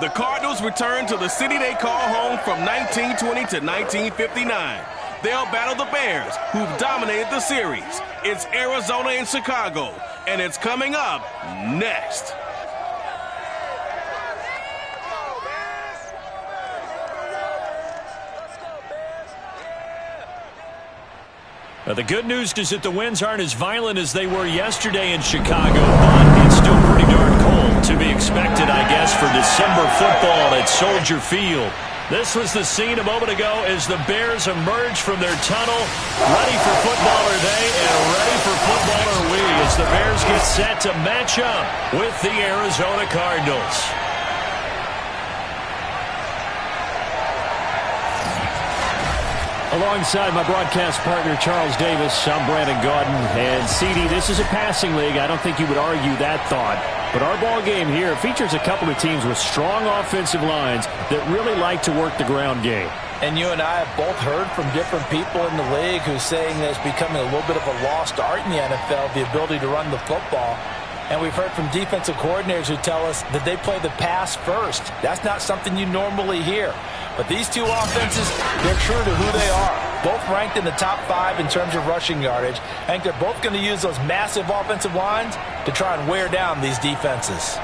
The Cardinals return to the city they call home from 1920 to 1959. They'll battle the Bears, who've dominated the series. It's Arizona and Chicago, and it's coming up next. The good news is that the winds aren't as violent as they were yesterday in Chicago, but it's still pretty darn cold to be expected, I guess, for December football at Soldier Field. This was the scene a moment ago as the Bears emerged from their tunnel. Ready for football are they, and ready for football are we, as the Bears get set to match up with the Arizona Cardinals. Alongside my broadcast partner, Charles Davis, I'm Brandon Gaudin. And, CD, this is a passing league. I don't think you would argue that thought. But our ball game here features a couple of teams with strong offensive lines that really like to work the ground game. And you and I have both heard from different people in the league who's saying that it's becoming a little bit of a lost art in the NFL, the ability to run the football. And we've heard from defensive coordinators who tell us that they play the pass first. That's not something you normally hear. But these two offenses, they're true to who they are. Both ranked in the top 5 in terms of rushing yardage. I think they're both going to use those massive offensive lines to try and wear down these defenses.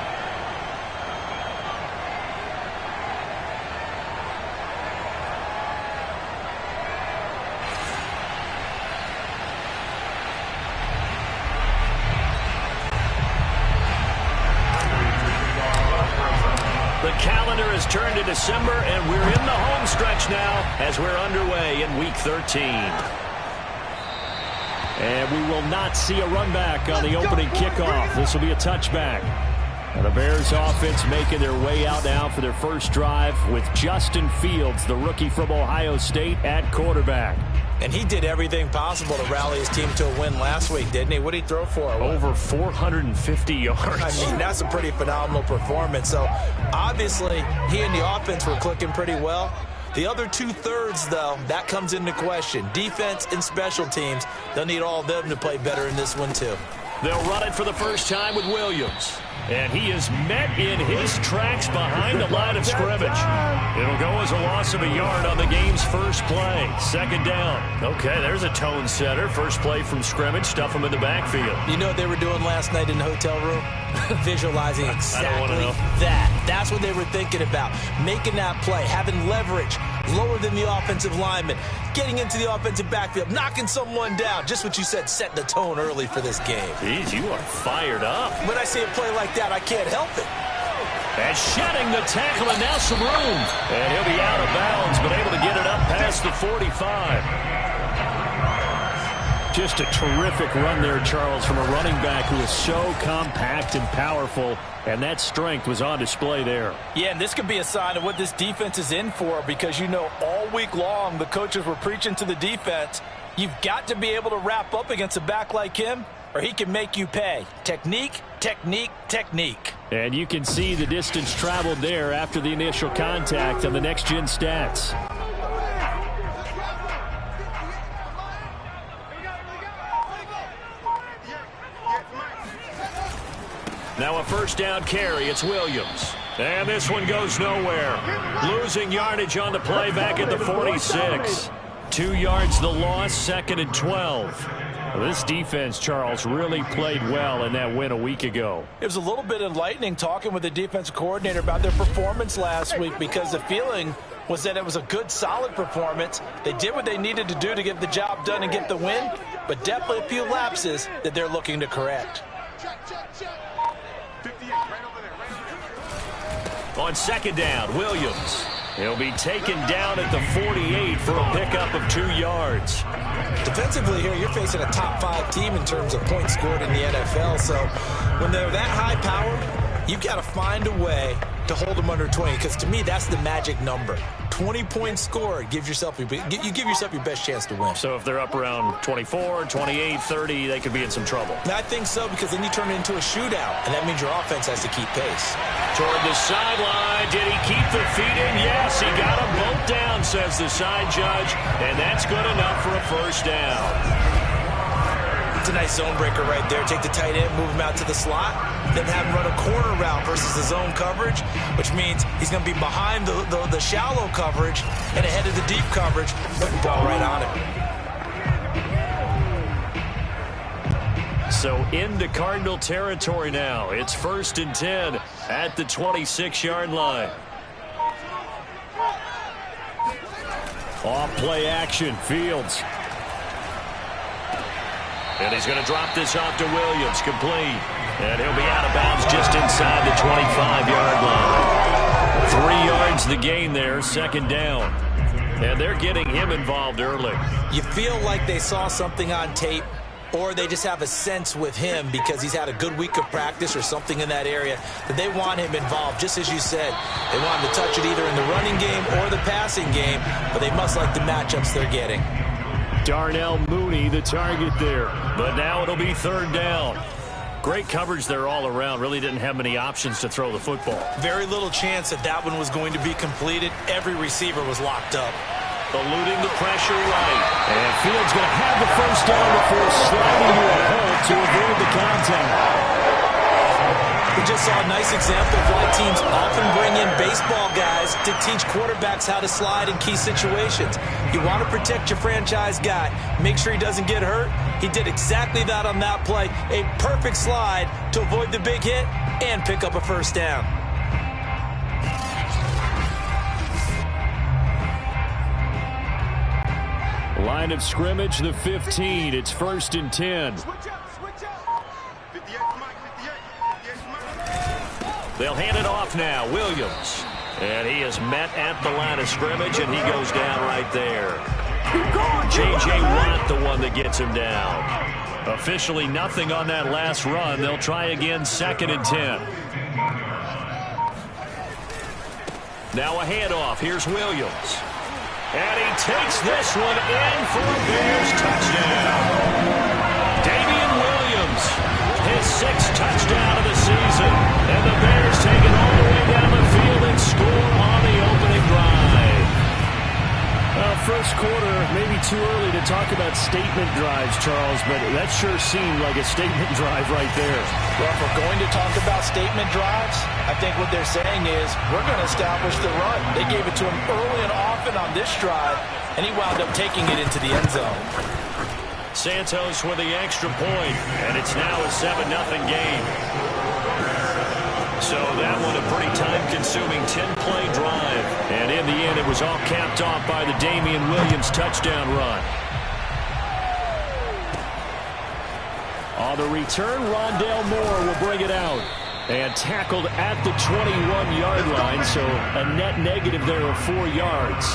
Turned to December, and we're in the home stretch now as we're underway in Week 13. And we will not see a run back on the opening kickoff. This will be a touchback. And the Bears offense making their way out now for their first drive with Justin Fields, the rookie from Ohio State, at quarterback. And he did everything possible to rally his team to a win last week, didn't he? What did he throw for? Over 450 yards. I mean, that's a pretty phenomenal performance. So, obviously, he and the offense were clicking pretty well. The other two-thirds, though, that comes into question. Defense and special teams, they'll need all of them to play better in this one, too. They'll run it for the first time with Williams. And he is met in his tracks behind the line of scrimmage. It'll go as a loss of a yard on the game's first play. Second down. Okay, there's a tone setter. First play from scrimmage. Stuff him in the backfield. You know what they were doing last night in the hotel room? Visualizing exactly that. That's what they were thinking about. Making that play, having leverage, lower than the offensive lineman, getting into the offensive backfield, knocking someone down. Just what you said, setting the tone early for this game. Jeez, you are fired up. When I see a play like that, I can't help it. And shedding the tackle, and now some room. And he'll be out of bounds, but able to get it up past the 45. Just a terrific run there, Charles, from a running back who is so compact and powerful, and that strength was on display there. Yeah, and this could be a sign of what this defense is in for, because, you know, all week long the coaches were preaching to the defense, you've got to be able to wrap up against a back like him, or he can make you pay. Technique, technique, technique. And you can see the distance traveled there after the initial contact on the next-gen stats. Now a first down carry. It's Williams. And this one goes nowhere. Losing yardage on the play back at the 46. 2 yards the loss, 2nd and 12. Well, this defense, Charles, really played well in that win a week ago. It was a little bit enlightening talking with the defensive coordinator about their performance last week, because the feeling was that it was a good, solid performance. They did what they needed to do to get the job done and get the win, but definitely a few lapses that they're looking to correct. On second down, Williams. He'll be taken down at the 48 for a pickup of 2 yards. Defensively here, you're facing a top 5 team in terms of points scored in the NFL. So when they're that high powered, you've got to find a way to hold them under 20, because to me, that's the magic number. 20 points scored, you give yourself your best chance to win. So if they're up around 24, 28, 30, they could be in some trouble. I think so, because then you turn it into a shootout, and that means your offense has to keep pace. Toward the sideline, did he keep the feet in? Yes, he got them both down, says the side judge, and that's good enough for a first down. That's a nice zone breaker right there. Take the tight end, move him out to the slot, then have him run a corner route versus the zone coverage, which means he's going to be behind the shallow coverage and ahead of the deep coverage, putting the ball right on it. So into Cardinal territory now. It's 1st and 10 at the 26-yard line. Off play action, Fields. And he's going to drop this off to Williams, complete. And he'll be out of bounds just inside the 25-yard line. 3 yards the gain there, 2nd down. And they're getting him involved early. You feel like they saw something on tape, or they just have a sense with him because he's had a good week of practice or something in that area that they want him involved. Just as you said, they want him to touch it either in the running game or the passing game, but they must like the matchups they're getting. Darnell Mooney, the target there. But now it'll be 3rd down. Great coverage there all around. Really didn't have many options to throw the football. Very little chance that that one was going to be completed. Every receiver was locked up. Eluding the pressure right. And Fields going to have the 1st down before sliding to a hole to avoid the contact. We just saw a nice example of why teams often bring in baseball guys to teach quarterbacks how to slide in key situations. You want to protect your franchise guy. Make sure he doesn't get hurt. He did exactly that on that play. A perfect slide to avoid the big hit and pick up a 1st down. Line of scrimmage, the 15. It's 1st and 10. They'll hand it off now. Williams. And he is met at the line of scrimmage, and he goes down right there. J.J. Watt, the one that gets him down. Officially nothing on that last run. They'll try again, 2nd and 10. Now a handoff. Here's Williams. And he takes this one in for a Bears touchdown. Damian Williams, his 6th touchdown of the season. And the Bears take it all the way down the field and score on the opening drive. Well, first quarter, maybe too early to talk about statement drives, Charles, but that sure seemed like a statement drive right there. Well, if we're going to talk about statement drives, I think what they're saying is we're going to establish the run. They gave it to him early and often on this drive, and he wound up taking it into the end zone. Santos with the extra point, and it's now a 7-0 game. So that one a pretty time-consuming 10-play drive. And in the end, it was all capped off by the Damian Williams touchdown run. On the return, Rondale Moore will bring it out. And tackled at the 21-yard line, so a net negative there of 4 yards.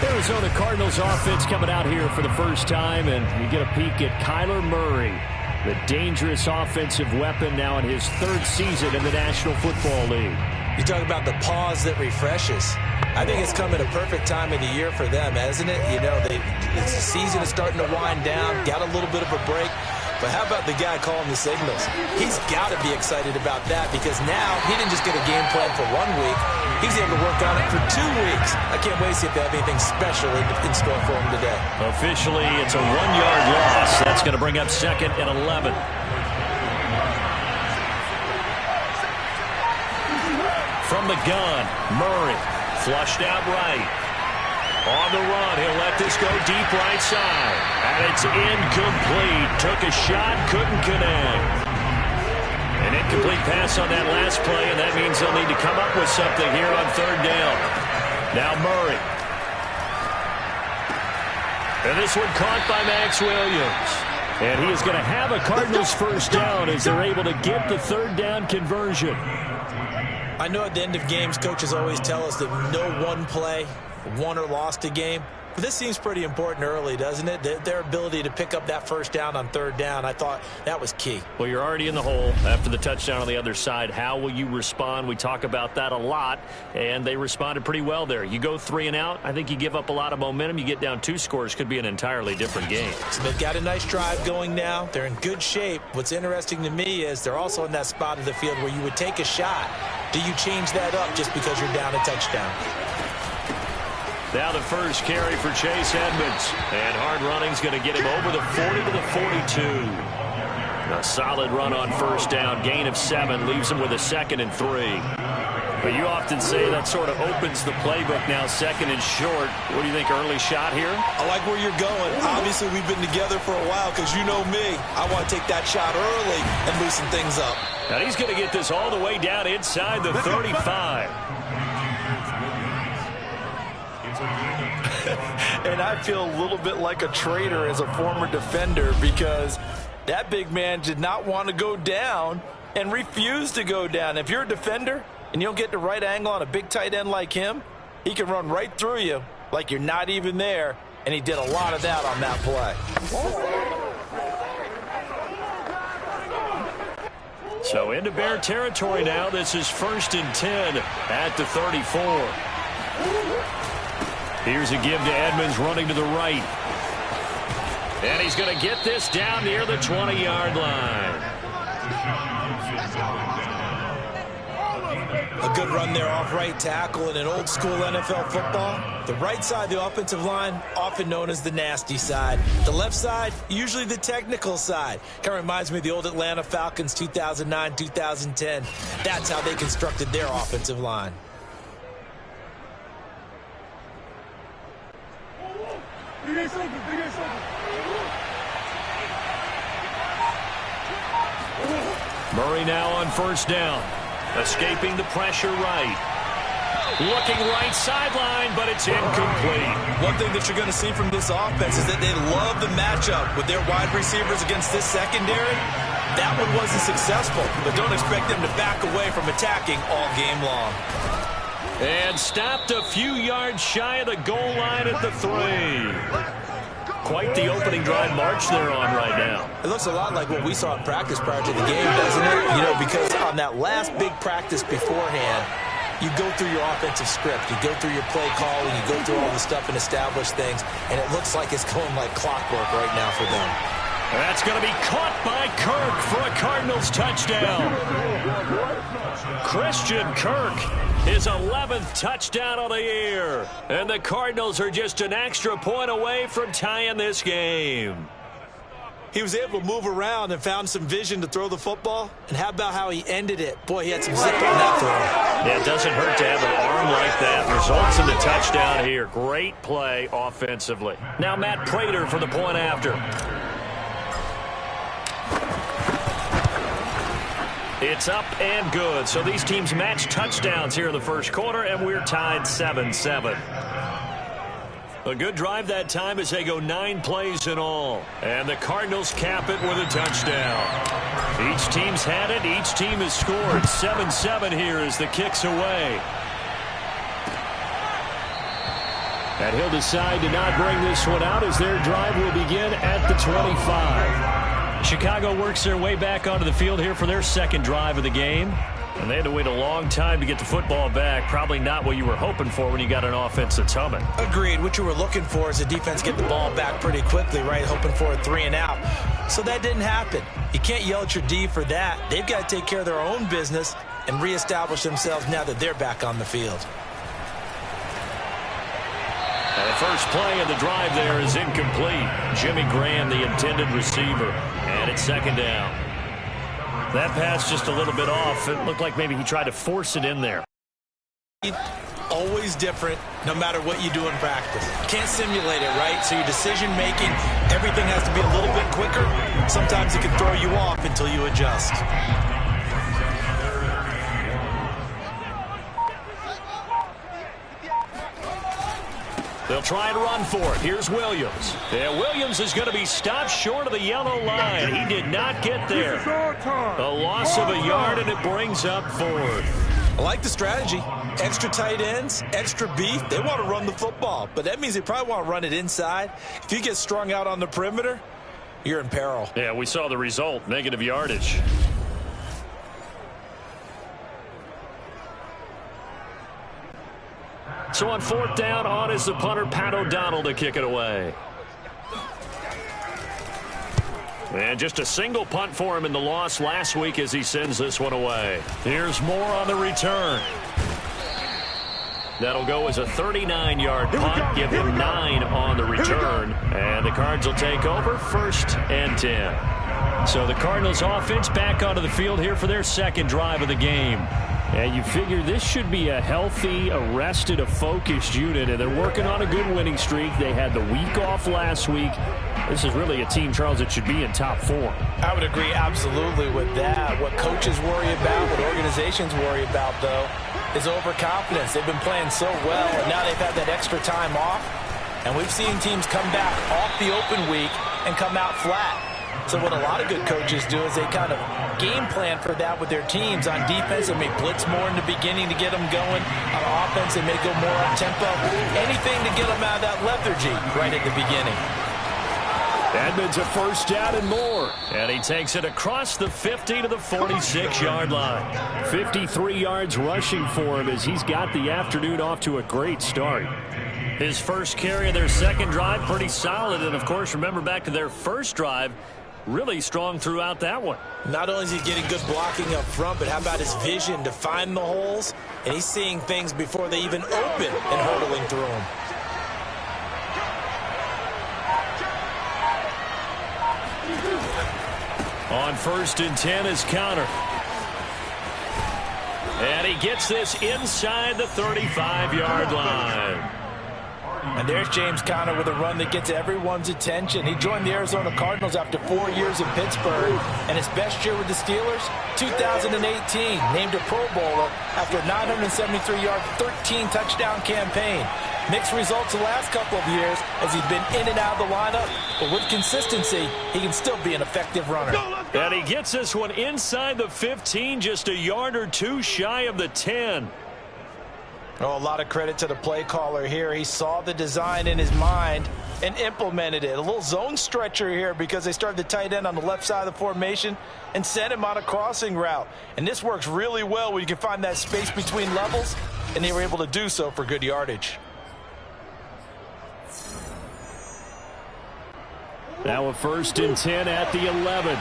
Arizona Cardinals offense coming out here for the first time, and you get a peek at Kyler Murray, the dangerous offensive weapon now in his 3rd season in the National Football League. You talk about the pause that refreshes. I think it's come at a perfect time of the year for them, hasn't it? You know, the season is starting to wind down, got a little bit of a break. But how about the guy calling the signals? He's got to be excited about that because now he didn't just get a game plan for 1 week. He's able to work on it for 2 weeks. I can't wait to see if they have anything special in store for him today. Officially, it's a 1-yard loss. That's going to bring up 2nd and 11. From the gun, Murray flushed out right. On the run, he'll let this go deep right side. And it's incomplete. Took a shot, couldn't connect. An incomplete pass on that last play, and that means they'll need to come up with something here on 3rd down. Now Murray. And this one caught by Max Williams. And he is going to have a Cardinals 1st down as they're able to get the 3rd down conversion. I know at the end of games, coaches always tell us that no one play won or lost a game. But this seems pretty important early, doesn't it? Their ability to pick up that 1st down on 3rd down, I thought that was key. Well, you're already in the hole after the touchdown on the other side. How will you respond? We talk about that a lot, and they responded pretty well there. You go 3 and out, I think you give up a lot of momentum. You get down 2 scores, could be an entirely different game. So they've got a nice drive going now. They're in good shape. What's interesting to me is they're also in that spot of the field where you would take a shot. Do you change that up just because you're down a touchdown? Now the first carry for Chase Edmonds. And hard running's going to get him over the 40 to the 42. A solid run on first down. Gain of 7 leaves him with a 2nd and 3. But you often say that sort of opens the playbook now, 2nd and short. What do you think, early shot here? I like where you're going. Obviously, we've been together for a while because you know me. I want to take that shot early and loosen things up. Now he's going to get this all the way down inside the 35. And I feel a little bit like a traitor as a former defender because that big man did not want to go down and refused to go down. If you're a defender and you don't get the right angle on a big tight end like him, he can run right through you like you're not even there, and he did a lot of that on that play. So into Bear territory now. This is 1st and 10 at the 34. Here's a give to Edmonds running to the right. And he's going to get this down near the 20-yard line. A good run there off right tackle in an old-school NFL football. The right side of the offensive line, often known as the nasty side. The left side, usually the technical side. Kind of reminds me of the old Atlanta Falcons 2009-2010. That's how they constructed their offensive line. Murray now on first down. Escaping the pressure right. Looking right sideline, but it's incomplete. One thing that you're going to see from this offense is that they love the matchup with their wide receivers against this secondary. That one wasn't successful, but don't expect them to back away from attacking all game long. And stopped a few yards shy of the goal line at the 3. Quite the opening drive march they're on right now. It looks a lot like what we saw in practice prior to the game, doesn't it? You know, because on that last big practice beforehand, you go through your offensive script, you go through your play calling, you go through all the stuff and establish things, and it looks like it's going like clockwork right now for them. That's going to be caught by Kirk for a Cardinals touchdown. Christian Kirk, his 11th touchdown of the year. And the Cardinals are just an extra point away from tying this game. He was able to move around and found some vision to throw the football. And how about how he ended it? Boy, he had some zip on that throw. Yeah, it doesn't hurt to have an arm like that. Results in the touchdown here. Great play offensively. Now Matt Prater for the point after. It's up and good. So these teams match touchdowns here in the first quarter, and we're tied 7-7. A good drive that time as they go 9 plays in all. And the Cardinals cap it with a touchdown. Each team's had it. Each team has scored. 7-7 here as the kick's away. And he'll decide to not bring this one out as their drive will begin at the 25. Chicago works their way back onto the field here for their second drive of the game. And they had to wait a long time to get the football back. Probably not what you were hoping for when you got an offense that's humming. Agreed. What you were looking for is the defense get the ball back pretty quickly, right? Hoping for a 3 and out. So that didn't happen. You can't yell at your D for that. They've got to take care of their own business and reestablish themselves now that they're back on the field. And the first play of the drive there is incomplete. Jimmy Graham, the intended receiver. And it's second down. That pass just a little bit off. It looked like maybe he tried to force it in there. Always different no matter what you do in practice. Can't simulate it, right? So your decision-making, everything has to be a little bit quicker. Sometimes it can throw you off until you adjust. They'll try and run for it. Here's Williams. Yeah, Williams is going to be stopped short of the yellow line. He did not get there. A loss of a yard, and it brings up 4th. I like the strategy. Extra tight ends, extra beef. They want to run the football, but that means they probably want to run it inside. If you get strung out on the perimeter, you're in peril. Yeah, we saw the result, negative yardage. So on 4th down, on is the punter, Pat O'Donnell, to kick it away. And just a single punt for him in the loss last week as he sends this one away. Here's Moore on the return. That'll go as a 39-yard punt. Give him 9 on the return. And the Cards will take over 1st and 10. So the Cardinals offense back onto the field here for their second drive of the game. And you figure this should be a healthy, a rested, a focused unit. And they're working on a good winning streak. They had the week off last week. This is really a team, Charles, that should be in top 4. I would agree absolutely with that. What coaches worry about, what organizations worry about, though, is overconfidence. They've been playing so well, and now they've had that extra time off. And we've seen teams come back off the open week and come out flat. So what a lot of good coaches do is they kind of game plan for that with their teams. On defense, they may blitz more in the beginning to get them going. On offense, they may go more up-tempo. Anything to get them out of that lethargy right at the beginning. Edmonds a first down and more. And he takes it across the 50 to the 46-yard line. 53 yards rushing for him as he's got the afternoon off to a great start. His first carry of their second drive, pretty solid. And, of course, remember back to their first drive, really strong throughout that one. Not only is he getting good blocking up front, but how about his vision to find the holes? And he's seeing things before they even open and hurdling through them. On 1st and 10 is Connor. And he gets this inside the 35-yard line. And there's James Conner with a run that gets everyone's attention. He joined the Arizona Cardinals after 4 years in Pittsburgh. And his best year with the Steelers, 2018, named a Pro Bowler after a 973-yard, 13-touchdown campaign. Mixed results the last couple of years as he's been in and out of the lineup. But with consistency, he can still be an effective runner. And he gets this one inside the 15, just a yard or two shy of the 10. Oh, a lot of credit to the play caller here. He saw the design in his mind and implemented it. A little zone stretcher here because they started the tight end on the left side of the formation and sent him on a crossing route. And this works really well when you can find that space between levels, and they were able to do so for good yardage. Now a 1st and 10 at the 11.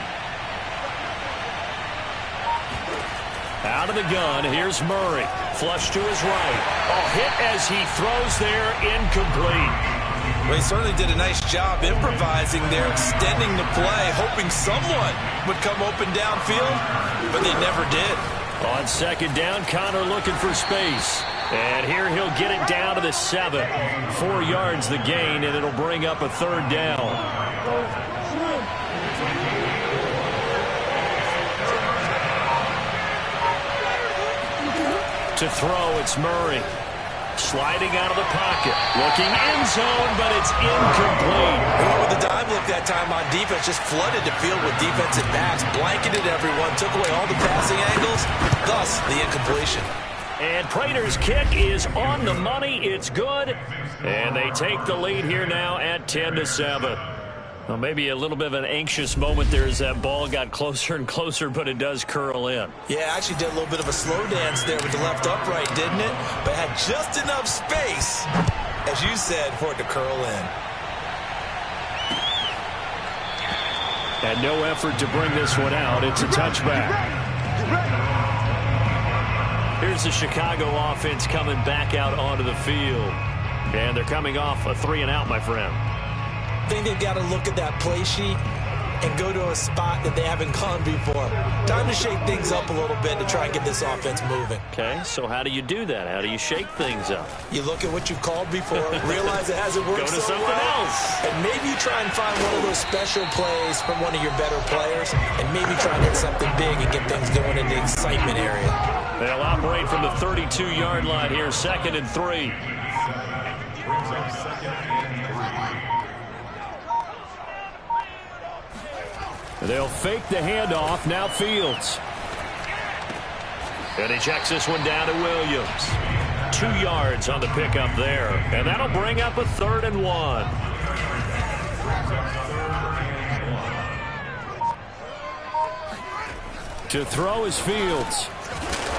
Out of the gun, here's Murray. Flush to his right. Oh, hit as he throws there, incomplete. Well, he certainly did a nice job improvising there, extending the play, hoping someone would come open downfield, but they never did. On 2nd down, Connor looking for space. And here he'll get it down to the 7. 4 yards the gain, and it'll bring up a 3rd down. To throw, it's Murray. Sliding out of the pocket. Looking end zone, but it's incomplete. And what with the dime look that time on defense, just flooded the field with defensive backs, blanketed everyone, took away all the passing angles, thus the incompletion. And Prater's kick is on the money. It's good. And they take the lead here now at 10-7. Well, maybe a little bit of an anxious moment there as that ball got closer and closer, but it does curl in. Yeah, actually did a little bit of a slow dance there with the left upright, didn't it? But had just enough space, as you said, for it to curl in. And no effort to bring this one out. It's a touchback. Here's the Chicago offense coming back out onto the field. And they're coming off a 3-and-out, my friend. I think they've got to look at that play sheet and go to a spot that they haven't gone before. Time to shake things up a little bit to try and get this offense moving. Okay, so how do you do that? How do you shake things up? You look at what you've called before, realize it hasn't worked Go to so something well, else. and maybe you try and find one of those special plays from one of your better players, and maybe try and hit something big and get things going in the excitement area. They'll operate from the 32-yard line here, 2nd and 3. They'll fake the handoff. Now Fields. And he checks this one down to Williams. 2 yards on the pickup there. And that'll bring up a 3rd and 1. To throw is Fields.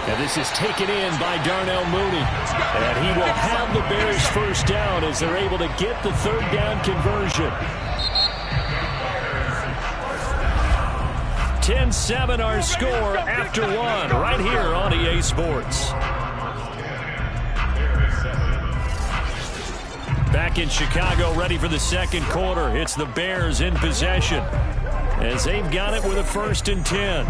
And this is taken in by Darnell Mooney. And he will have the Bears first down as they're able to get the 3rd down conversion. 10-7 our score after 1 right here on EA Sports. back in Chicago, ready for the second quarter. It's the Bears in possession as they've got it with a 1st and 10.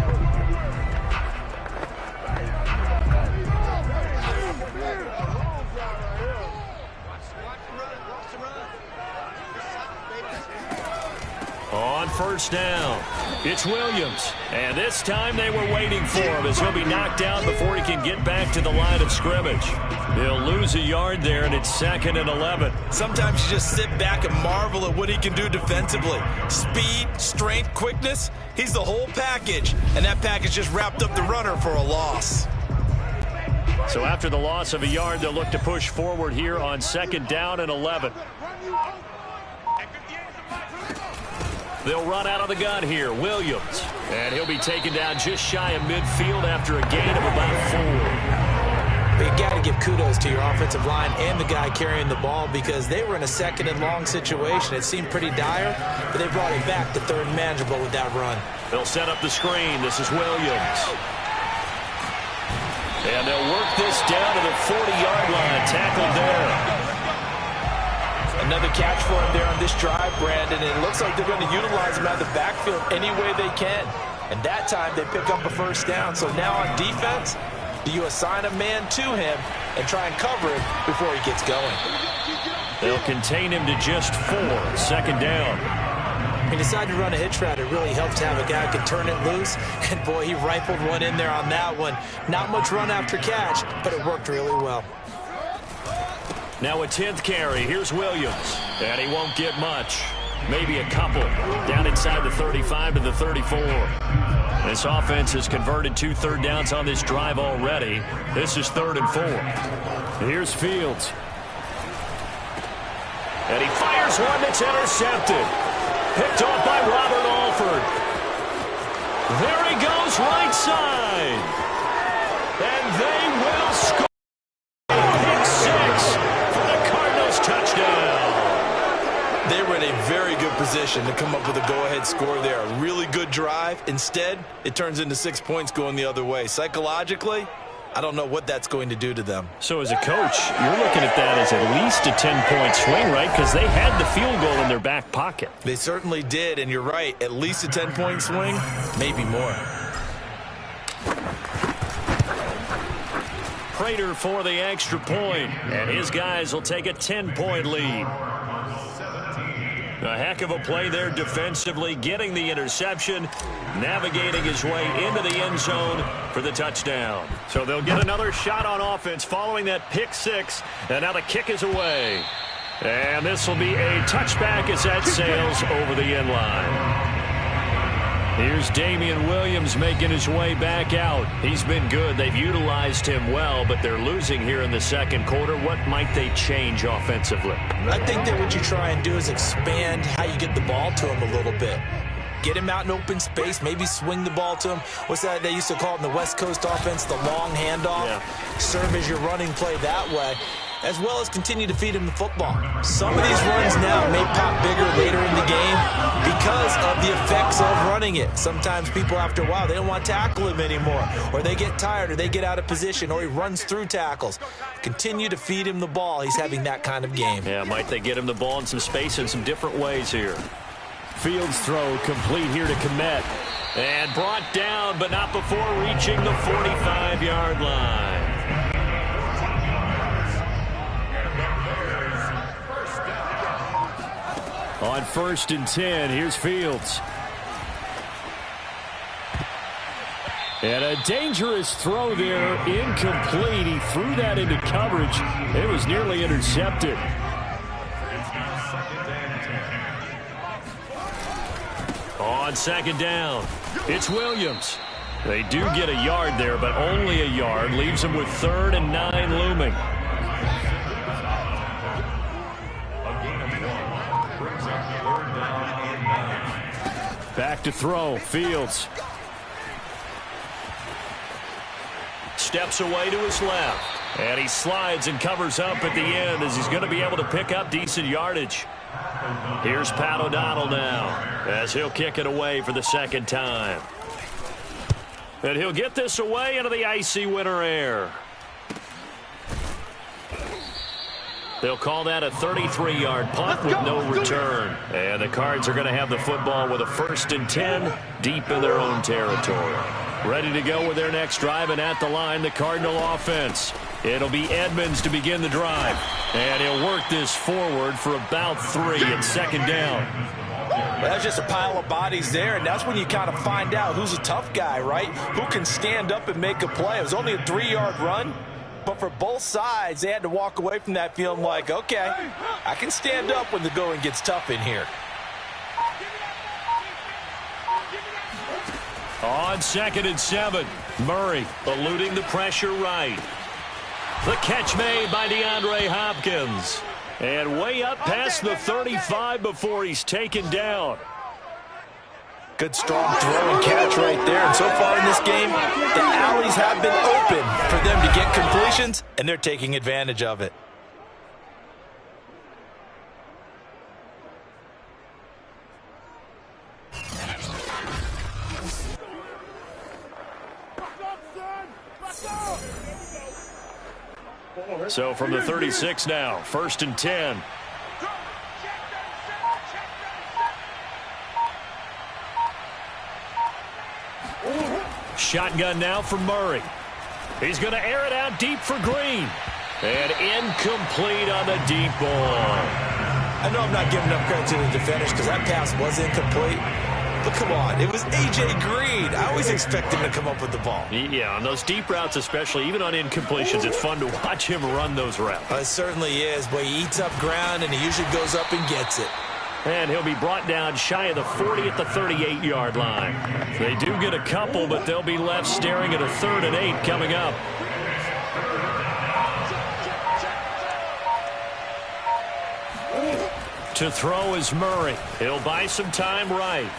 On 1st down, it's Williams. And this time they were waiting for him as he'll be knocked out before he can get back to the line of scrimmage. He'll lose a yard there, and it's 2nd and 11. Sometimes you just sit back and marvel at what he can do defensively. Speed, strength, quickness, he's the whole package. And that package just wrapped up the runner for a loss. So after the loss of a yard, they'll look to push forward here on 2nd down and 11. They'll run out of the gun here, Williams. And he'll be taken down just shy of midfield after a gain of about 4. You got to give kudos to your offensive line and the guy carrying the ball because they were in a 2nd and long situation. It seemed pretty dire, but they brought it back to 3rd and manageable with that run. They'll set up the screen. This is Williams. And they'll work this down to the 40-yard line. Tackled there. Another catch for him there on this drive, Brandon, and it looks like they're going to utilize him out of the backfield any way they can. And that time they pick up a 1st down. So now on defense, do you assign a man to him and try and cover him before he gets going? They'll contain him to just 4, 2nd down. He decided to run a hitch route. It really helps to have a guy who can turn it loose. And, boy, he rifled one in there on that one. Not much run after catch, but it worked really well. Now a 10th carry. Here's Williams. And he won't get much. Maybe a couple. Down inside the 35 to the 34. This offense has converted 2 third downs on this drive already. This is 3rd and 4. Here's Fields. And he fires one that's intercepted. Picked off by Robert Alford. There he goes, right side. And they will score. Pick 6 for the Cardinals touchdown. They were in a very good position to come up with a go-ahead score there. A really good drive. Instead, it turns into 6 points going the other way. Psychologically, I don't know what that's going to do to them. So as a coach, you're looking at that as at least a 10-point swing, right? Because they had the field goal in their back pocket. They certainly did, and you're right. At least a 10-point swing, maybe more. Prater for the extra point, and his guys will take a 10-point lead. A heck of a play there defensively, getting the interception, navigating his way into the end zone for the touchdown. So they'll get another shot on offense following that pick 6, and now the kick is away. And this will be a touchback as that sails over the end line. Here's Damian Williams making his way back out. He's been good. They've utilized him well, but they're losing here in the second quarter. What might they change offensively? I think that what you try and do is expand how you get the ball to him a little bit. Get him out in open space, maybe swing the ball to him. What's that they used to call it in the West Coast offense, the long handoff? Yeah. Serve as your running play that way, as well as continue to feed him the football. Some of these runs now may pop bigger later in the game because of the effects of running it. Sometimes people, after a while, they don't want to tackle him anymore, or they get tired, or they get out of position, or he runs through tackles. Continue to feed him the ball. He's having that kind of game. Yeah, might they get him the ball in some space in some different ways here. Fields throw complete here to Kmet. And brought down, but not before reaching the 45-yard line. On 1st and 10, here's Fields. And a dangerous throw there, incomplete. He threw that into coverage. It was nearly intercepted. On 2nd down, it's Williams. They do get a yard there, but only a yard. Leaves them with 3rd and 9 looming. Back to throw, Fields. Steps away to his left. And he slides and covers up at the end as he's going to be able to pick up decent yardage. Here's Pat O'Donnell now as he'll kick it away for the 2nd time. And he'll get this away into the icy winter air. They'll call that a 33-yard punt with no return. And the Cards are going to have the football with a 1st and 10 deep in their own territory. Ready to go with their next drive, and at the line, the Cardinal offense. It'll be Edmonds to begin the drive. And he'll work this forward for about 3 and 2nd down. That's just a pile of bodies there, and that's when you kind of find out who's a tough guy, right? Who can stand up and make a play. It was only a 3-yard run, but for both sides, they had to walk away from that feeling like, okay, I can stand up when the going gets tough in here. On 2nd and 7, Murray eluding the pressure right. The catch made by DeAndre Hopkins. And way up past the 35 before he's taken down. Good strong throw and catch right there. And so far in this game, the alleys have been open for them to get completions, and they're taking advantage of it. So from the 36 now, 1st and 10. Shotgun now for Murray. He's going to air it out deep for Green. And incomplete on the deep ball. I know I'm not giving enough credit to the defenders because that pass was incomplete. But come on, it was A.J. Green. I always expect him to come up with the ball. Yeah, on those deep routes especially, even on incompletions, it's fun to watch him run those routes. It certainly is, but he eats up ground and he usually goes up and gets it. And he'll be brought down shy of the 40 at the 38-yard line. They do get a couple, but they'll be left staring at a 3rd and 8 coming up. To throw is Murray. He'll buy some time right.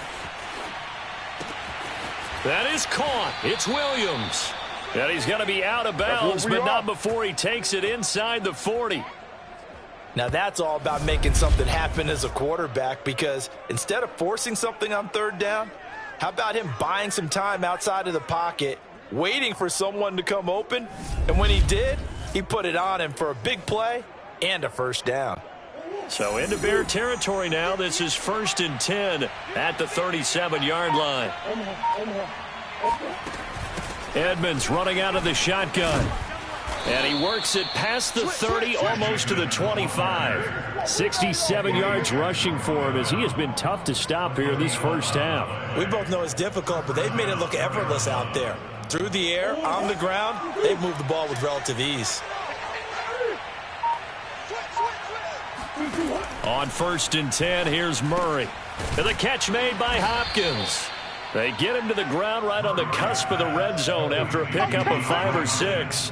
That is caught. It's Williams. And he's going to be out of bounds, but not before he takes it inside the 40. Now that's all about making something happen as a quarterback, because instead of forcing something on 3rd down, how about him buying some time outside of the pocket, waiting for someone to come open, and when he did, he put it on him for a big play and a 1st down. So into Bear territory now. This is 1st and 10 at the 37-yard line. Edmonds running out of the shotgun. And he works it past the 30, almost to the 25. 67 yards rushing for him, as he has been tough to stop here in this first half. We both know it's difficult, but they've made it look effortless out there. Through the air, on the ground, they've moved the ball with relative ease. On 1st and 10, here's Murray. And the catch made by Hopkins. They get him to the ground right on the cusp of the red zone after a pickup of 5 or 6.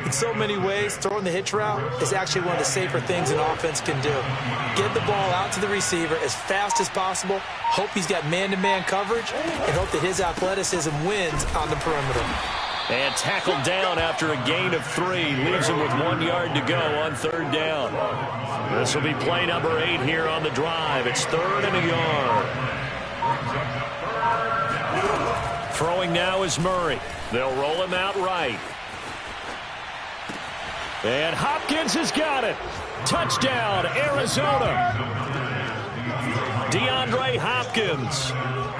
In so many ways, throwing the hitch route is actually one of the safer things an offense can do. Get the ball out to the receiver as fast as possible, hope he's got man-to-man coverage, and hope that his athleticism wins on the perimeter. And tackled down after a gain of 3. Leaves him with 1 yard to go on 3rd down. This will be play number 8 here on the drive. It's 3rd and a yard. Throwing now is Murray. They'll roll him out right. And Hopkins has got it. Touchdown, Arizona. DeAndre Hopkins,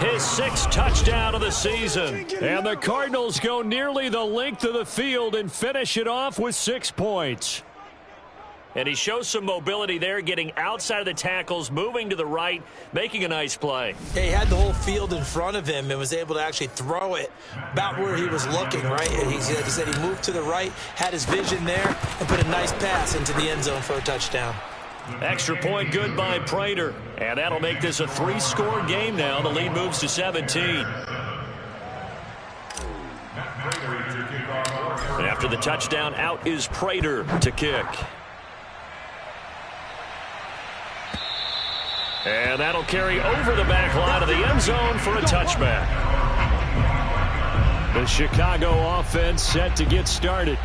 his 6th touchdown of the season. And the Cardinals go nearly the length of the field and finish it off with 6 points. And he shows some mobility there, getting outside of the tackles, moving to the right, making a nice play. Yeah, he had the whole field in front of him and was able to actually throw it about where he was looking, right? And he said he moved to the right, had his vision there, and put a nice pass into the end zone for a touchdown. Extra point good by Prater. And that'll make this a 3-score game now. The lead moves to 17. And after the touchdown, out is Prater to kick. And that'll carry over the back line of the end zone for a touchback. The Chicago offense set to get started.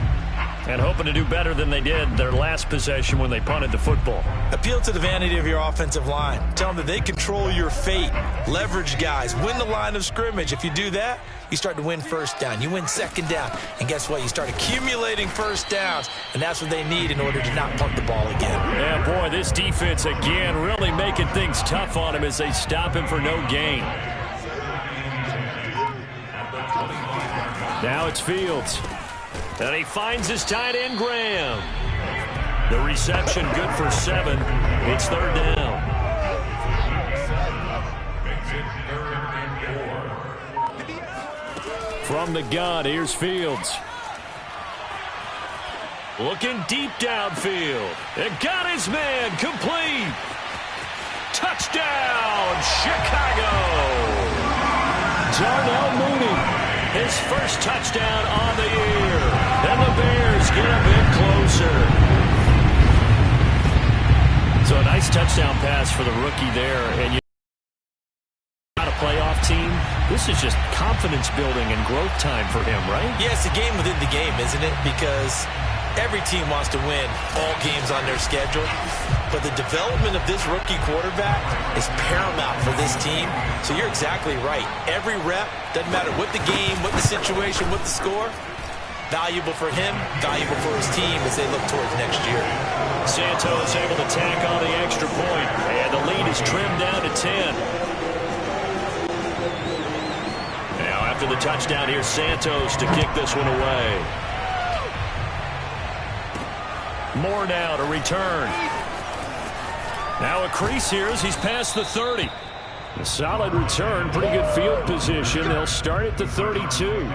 And hoping to do better than they did their last possession when they punted the football. Appeal to the vanity of your offensive line. Tell them that they control your fate. Leverage guys. Win the line of scrimmage. If you do that, you start to win first down. You win second down. And guess what? You start accumulating first downs. And that's what they need in order to not punt the ball again. Yeah, boy, this defense again really making things tough on him as they stop him for no gain. Now it's Fields. And he finds his tight end, Graham. The reception good for 7. It's third down. From the gun, here's Fields. Looking deep downfield. It got his man complete. Touchdown, Chicago. Darnell Mooney. His first touchdown on the year. And the Bears get a bit closer. So a nice touchdown pass for the rookie there. And not a playoff team. This is just confidence building and growth time for him, right? Yeah, it's a game within the game, isn't it? Because every team wants to win all games on their schedule. But the development of this rookie quarterback is paramount for this team. So you're exactly right. Every rep, doesn't matter what the game, what the situation, what the score, valuable for him, valuable for his team as they look towards next year. Santos able to tack on the extra point. And the lead is trimmed down to 10. Now after the touchdown, here's Santos to kick this one away. Moore now to return. Now a crease here as he's past the 30. A solid return, pretty good field position. They'll start at the 32.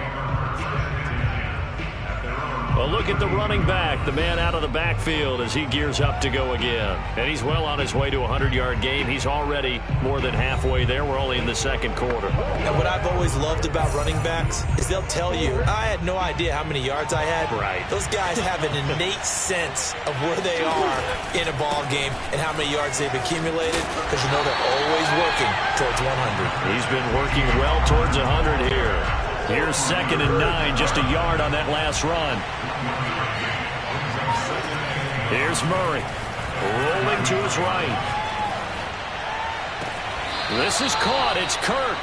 Well, look at the running back, the man out of the backfield as he gears up to go again. And he's well on his way to a 100-yard game. He's already more than halfway there. We're only in the second quarter. And what I've always loved about running backs is they'll tell you, I had no idea how many yards I had. Right. Those guys have an innate sense of where they are in a ball game and how many yards they've accumulated because you know they're always working towards 100. He's been working well towards 100 here. Here's 2nd and 9, just a yard on that last run. Here's Murray, rolling to his right. This is caught. It's Kirk.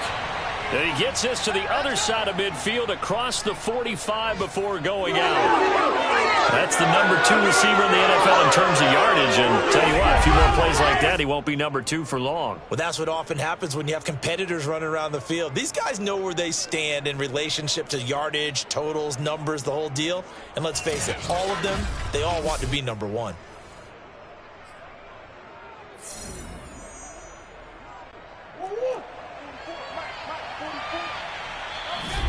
And he gets this to the other side of midfield across the 45 before going out. That's the number 2 receiver in the NFL in terms of yardage. And tell you what, a few more plays like that, he won't be number 2 for long. Well, that's what often happens when you have competitors running around the field. These guys know where they stand in relationship to yardage, totals, numbers, the whole deal. And let's face it, all of them, they all want to be number 1.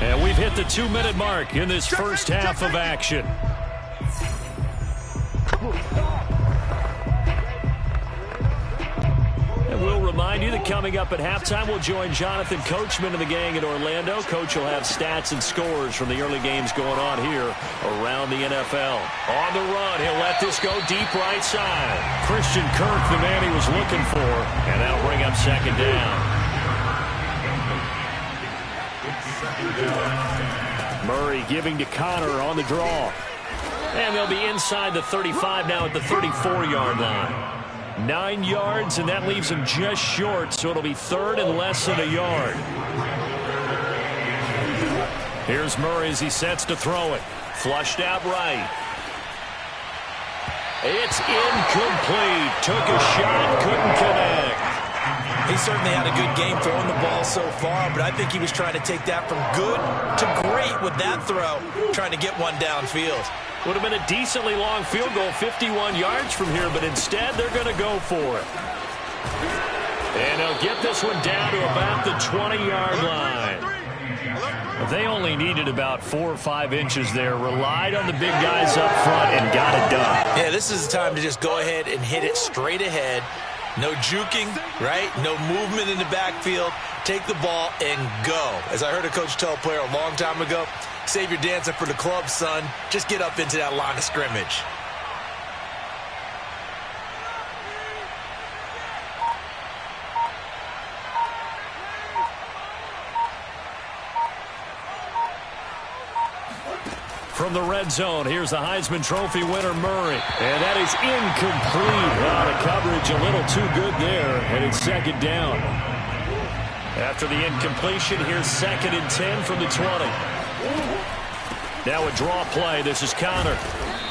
And we've hit the 2-minute mark in this first half of action. And we'll remind you that coming up at halftime, we'll join Jonathan Coachman and the gang in Orlando. Coach will have stats and scores from the early games going on here around the NFL. On the run, he'll let this go deep right side. Christian Kirk, the man he was looking for, and that'll bring up 2nd down. Murray giving to Connor on the draw. And they'll be inside the 35 now at the 34-yard line. 9 yards, and that leaves him just short, so it'll be 3rd and less than a yard. Here's Murray as he sets to throw it. Flushed out right. It's incomplete. Took a shot, couldn't connect. He certainly had a good game throwing the ball so far, but I think he was trying to take that from good to great with that throw, trying to get one downfield. Would have been a decently long field goal, 51 yards from here, but instead they're going to go for it. And they'll get this one down to about the 20-yard line. They only needed about 4 or 5 inches there, relied on the big guys up front, and got it done. Yeah, this is the time to just go ahead and hit it straight ahead. No juking, right? No movement in the backfield. Take the ball and go. As I heard a coach tell a player a long time ago, save your dancing for the club, son. Just get up into that line of scrimmage. from the red zone. Here's the Heisman Trophy winner, Murray. And that is incomplete. The coverage a little too good there, and it's second down. After the incompletion, here's 2nd and 10 from the 20. Now a draw play. This is Connor.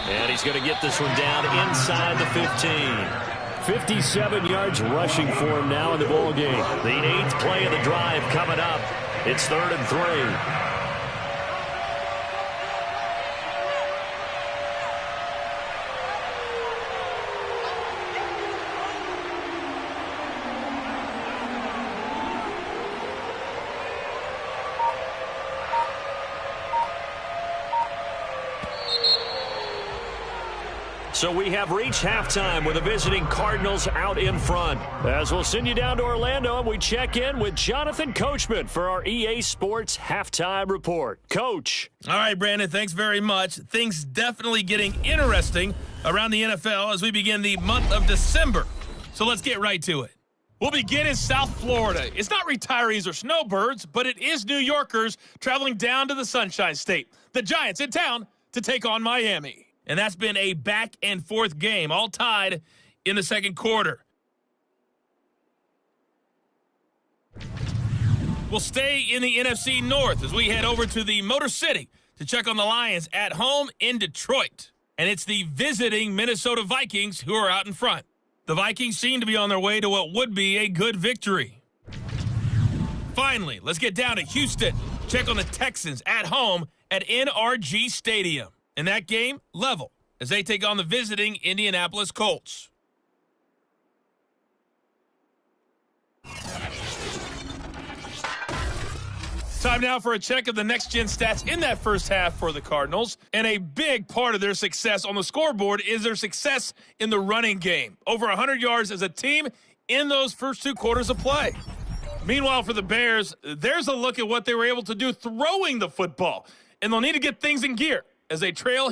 And he's going to get this one down inside the 15. 57 yards rushing for him now in the ball game. The 8th play of the drive coming up. It's 3rd and 3. So we have reached halftime with the visiting Cardinals out in front. As we'll send you down to Orlando, and we check in with Jonathan Coachman for our EA Sports Halftime Report. Coach. All right, Brandon, thanks very much. Things definitely getting interesting around the NFL as we begin the month of December. So let's get right to it. We'll begin in South Florida. It's not retirees or snowbirds, but it is New Yorkers traveling down to the Sunshine State. The Giants in town to take on Miami. And that's been a back-and-forth game, all tied in the second quarter. We'll stay in the NFC North as we head over to the Motor City to check on the Lions at home in Detroit. And it's the visiting Minnesota Vikings who are out in front. The Vikings seem to be on their way to what would be a good victory. Finally, let's get down to Houston. Check on the Texans at home at NRG Stadium. In that game, level, as they take on the visiting Indianapolis Colts. Time now for a check of the next-gen stats in that first half for the Cardinals. And a big part of their success on the scoreboard is their success in the running game. Over 100 yards as a team in those first 2 quarters of play. Meanwhile, for the Bears, there's a look at what they were able to do throwing the football. And they'll need to get things in gear as they trail